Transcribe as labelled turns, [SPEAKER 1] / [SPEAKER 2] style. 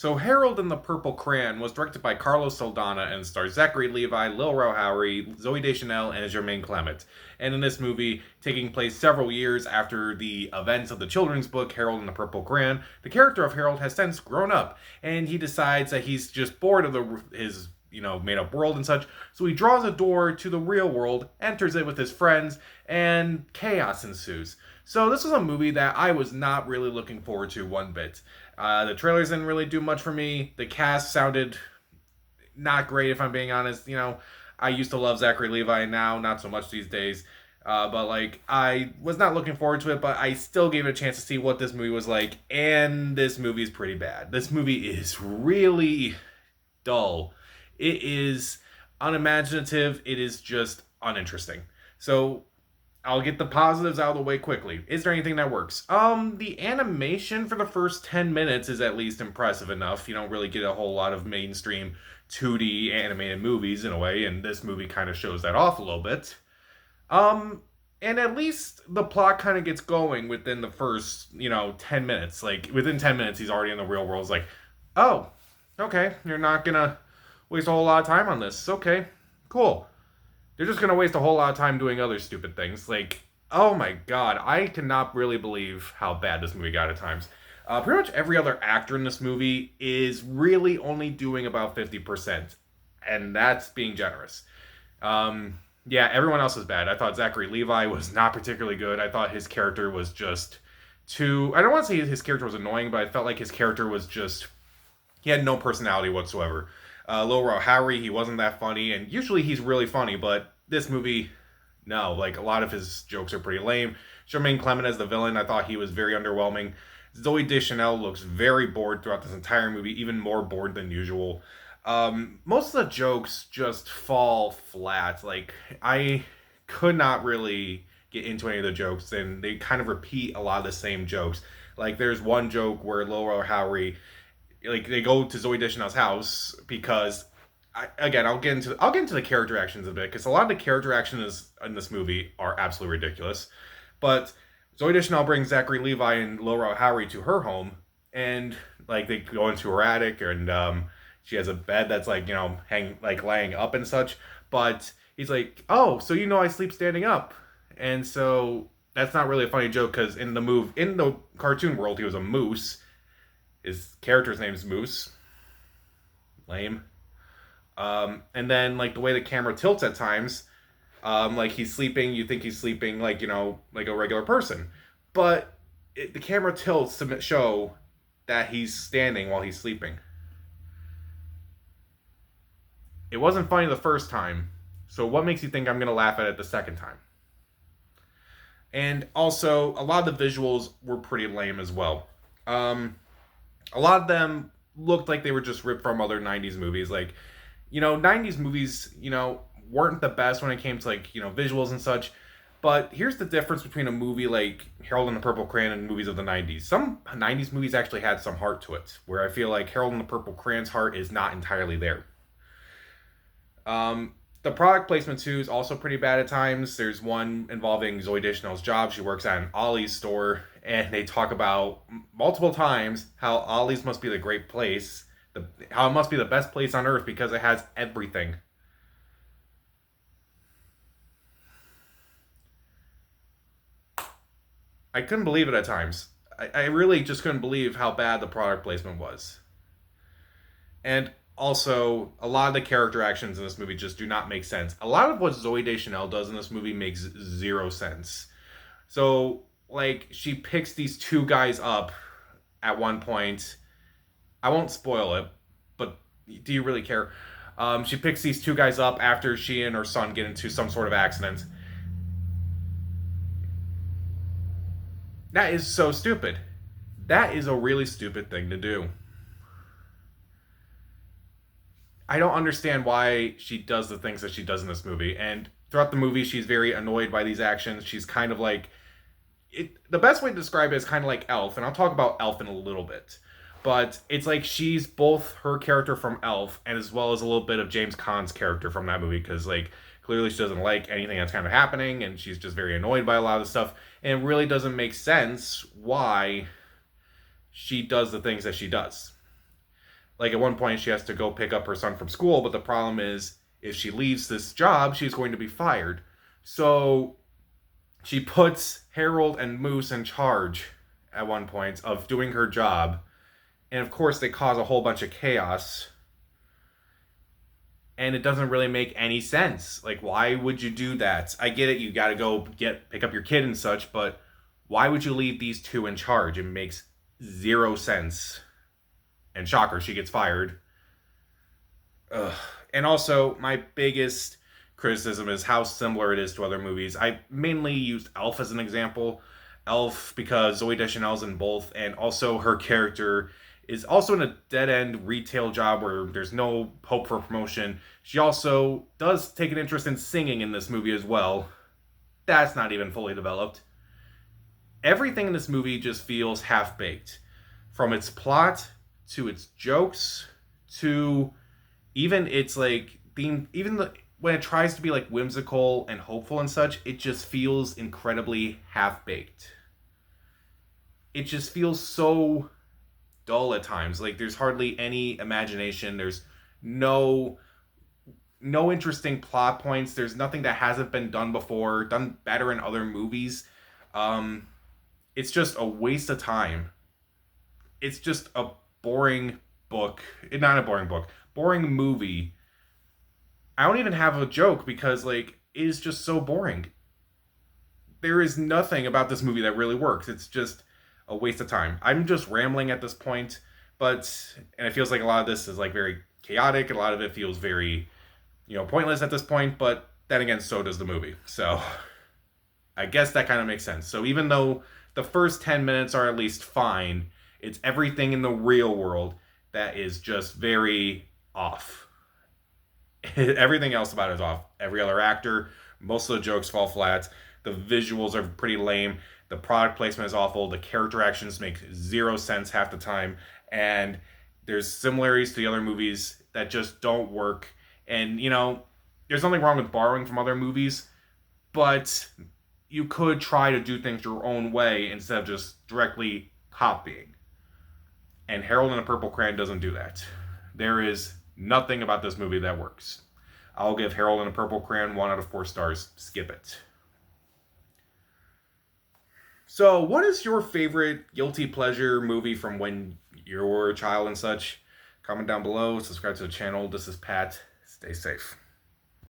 [SPEAKER 1] So Harold and the Purple Crayon was directed by Carlos Saldana and stars Zachary Levi, Lil Rel Howery, Zoe Deschanel, and Jermaine Clement. And in this movie, taking place several years after the events of the children's book Harold and the Purple Crayon, the character of Harold has since grown up, and he decides that he's just bored of his made up world and such. So he draws a door to the real world, enters it with his friends, and chaos ensues. So this was a movie that I was not really looking forward to one bit. The trailers didn't really do much for me. The cast sounded not great, if I'm being honest. I used to love Zachary Levi, now not so much these days. But I was not looking forward to it, but I still gave it a chance to see what this movie was like. And this movie is pretty bad. This movie is really dull. It is unimaginative. It is just uninteresting. So I'll get the positives out of the way quickly. Is there anything that works? The animation for the first 10 minutes is at least impressive enough. You don't really get a whole lot of mainstream 2D animated movies in a way, and this movie kind of shows that off a little bit. And at least the plot kind of gets going within the first, 10 minutes. Like, within 10 minutes, he's already in the real world. It's like, oh, okay, you're not gonna waste a whole lot of time on this. Okay, cool. They're just gonna waste a whole lot of time doing other stupid things. Like, oh my god, I cannot really believe how bad this movie got at times. Pretty much every other actor in this movie is really only doing about 50%, and that's being generous. Yeah, everyone else is bad. I thought Zachary Levi was not particularly good. I thought his character was just too... I don't want to say his character was annoying, but I felt like his character was just... He had no personality whatsoever. Lil Rel Howery, he wasn't that funny, and usually he's really funny, but this movie, no. Like, a lot of his jokes are pretty lame. Jermaine Clement as the villain, I thought he was very underwhelming. Zoe Deschanel looks very bored throughout this entire movie, even more bored than usual. Most of the jokes just fall flat. Like, I could not really get into any of the jokes, and they kind of repeat a lot of the same jokes. Like, there's one joke where Lil Rel Howery, like, they go to Zoe Deschanel's house because, I'll get into the character actions a bit, because a lot of the character actions in this movie are absolutely ridiculous. But Zoe Deschanel brings Zachary Levi and Lil Rel Howery to her home, and like they go into her attic, and she has a bed that's laying up and such. But he's like, "Oh, so I sleep standing up," and so that's not really a funny joke, because in the cartoon world, he was a moose. His character's name's Moose. Lame. And then like the way the camera tilts at times, like he's sleeping, you think he's sleeping like like a regular person, but the camera tilts to show that he's standing while he's sleeping. It wasn't funny the first time, so what makes you think I'm gonna laugh at it the second time? And also, a lot of the visuals were pretty lame as well. A lot of them looked like they were just ripped from other 90s movies. Like, 90s movies, weren't the best when it came to visuals and such. But here's the difference between a movie like Harold and the Purple Crayon and movies of the 90s. Some 90s movies actually had some heart to it, where I feel like Harold and the Purple Crayon's heart is not entirely there. The product placement too is also pretty bad at times. There's one involving Zoe Deschanel's job. She works at an Ollie's store, and they talk about multiple times how Ollie's must be the great place, how it must be the best place on earth because it has everything. I couldn't believe it at times. I really just couldn't believe how bad the product placement was. And also, a lot of the character actions in this movie just do not make sense. A lot of what Zoe Deschanel does in this movie makes zero sense. So, like, she picks these two guys up at one point. I won't spoil it, but do you really care? She picks these two guys up after she and her son get into some sort of accident. That is so stupid. That is a really stupid thing to do. I don't understand why she does the things that she does in this movie. And throughout the movie, she's very annoyed by these actions. She's kind of like... the best way to describe it is kind of like Elf, and I'll talk about Elf in a little bit. But it's like she's both her character from Elf, and as well as a little bit of James Caan's character from that movie, because clearly she doesn't like anything that's kind of happening, and she's just very annoyed by a lot of the stuff. And it really doesn't make sense why she does the things that she does. Like at one point, she has to go pick up her son from school, but the problem is if she leaves this job, she's going to be fired. So she puts Harold and Moose in charge at one point of doing her job. And of course, they cause a whole bunch of chaos. And it doesn't really make any sense. Like, why would you do that? I get it, you gotta go pick up your kid and such, but why would you leave these two in charge? It makes zero sense. And shocker, she gets fired. Ugh. And also, my biggest criticism is how similar it is to other movies. I mainly used Elf as an example. Elf because Zoe Deschanel's in both, and also her character is also in a dead-end retail job where there's no hope for promotion. She also does take an interest in singing in this movie as well. That's not even fully developed. Everything in this movie just feels half-baked. From its plot, to its jokes, to even its like theme, when it tries to be like whimsical and hopeful and such, it just feels incredibly half-baked. It just feels so dull at times. Like there's hardly any imagination. There's no interesting plot points. There's nothing that hasn't been done before, done better in other movies. Um, it's just a waste of time. It's just a boring book. Not a boring book. Boring movie. I don't even have a joke because like it is just so boring. There is nothing about this movie that really works. It's just a waste of time. I'm just rambling at this point, and it feels like a lot of this is like very chaotic, and a lot of it feels very, pointless at this point, but then again, so does the movie. So I guess that kind of makes sense. So even though the first 10 minutes are at least fine, it's everything in the real world that is just very off. Everything else about it is off. Every other actor, most of the jokes fall flat. The visuals are pretty lame. The product placement is awful. The character actions make zero sense half the time. And there's similarities to the other movies that just don't work. And, there's nothing wrong with borrowing from other movies, but you could try to do things your own way instead of just directly copying. And Harold and the Purple Crayon doesn't do that. There is nothing about this movie that works. I'll give Harold and the Purple Crayon 1 out of 4 stars. Skip it. So, what is your favorite guilty pleasure movie from when you were a child and such? Comment down below, subscribe to the channel. This is Pat. Stay safe.